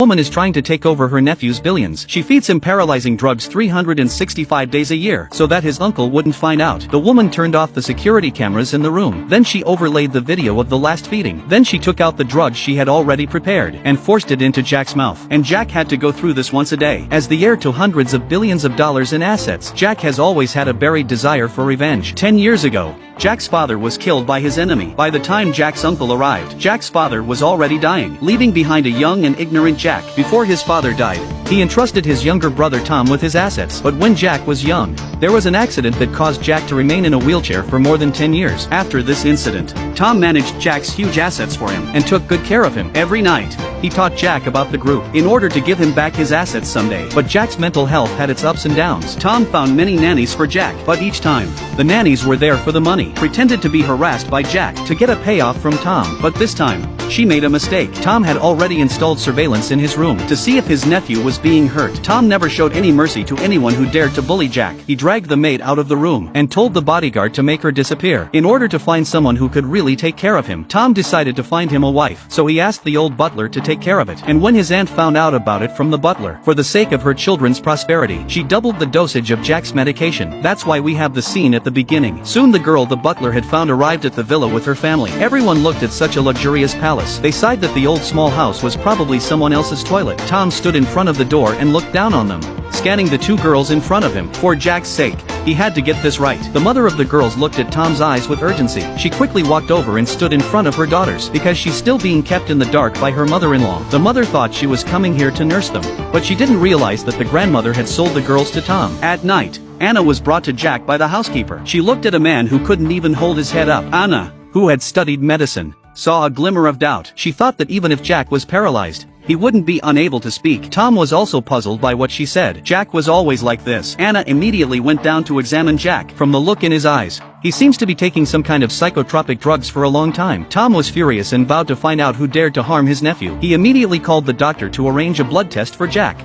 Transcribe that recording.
Woman is trying to take over her nephew's billions. She feeds him paralyzing drugs 365 days a year so that his uncle wouldn't find out. The woman turned off the security cameras in the room. Then she overlaid the video of the last feeding. Then she took out the drugs she had already prepared and forced it into Jack's mouth. And Jack had to go through this once a day. As the heir to hundreds of billions of dollars in assets, Jack has always had a buried desire for revenge. 10 years ago, Jack's father was killed by his enemy. By the time Jack's uncle arrived, Jack's father was already dying, leaving behind a young and ignorant Jack. Before his father died, he entrusted his younger brother Tom with his assets. But when Jack was young, there was an accident that caused Jack to remain in a wheelchair for more than 10 years. After this incident, Tom managed Jack's huge assets for him and took good care of him. Every night, he taught Jack about the group in order to give him back his assets someday. But Jack's mental health had its ups and downs. Tom found many nannies for Jack, but each time, the nannies were there for the money, pretended to be harassed by Jack to get a payoff from Tom. But this time, she made a mistake. Tom had already installed surveillance in his room to see if his nephew was being hurt. Tom never showed any mercy to anyone who dared to bully Jack. He dragged the maid out of the room and told the bodyguard to make her disappear. In order to find someone who could really take care of him, Tom decided to find him a wife. So he asked the old butler to take care of it. And when his aunt found out about it from the butler, for the sake of her children's prosperity, she doubled the dosage of Jack's medication. That's why we have the scene at the beginning. Soon the girl the butler had found arrived at the villa with her family. Everyone looked at such a luxurious palace. They sighed that the old small house was probably someone else's toilet. Tom stood in front of the door and looked down on them, scanning the two girls in front of him. For Jack's sake, he had to get this right. The mother of the girls looked at Tom's eyes with urgency. She quickly walked over and stood in front of her daughters, because she's still being kept in the dark by her mother-in-law. The mother thought she was coming here to nurse them, but she didn't realize that the grandmother had sold the girls to Tom. At night, Anna was brought to Jack by the housekeeper. She looked at a man who couldn't even hold his head up. Anna, who had studied medicine, saw a glimmer of doubt. She thought that even if Jack was paralyzed, he wouldn't be unable to speak. Tom was also puzzled by what she said. Jack was always like this. Anna immediately went down to examine Jack. From the look in his eyes, he seems to be taking some kind of psychotropic drugs for a long time. Tom was furious and vowed to find out who dared to harm his nephew. He immediately called the doctor to arrange a blood test for Jack.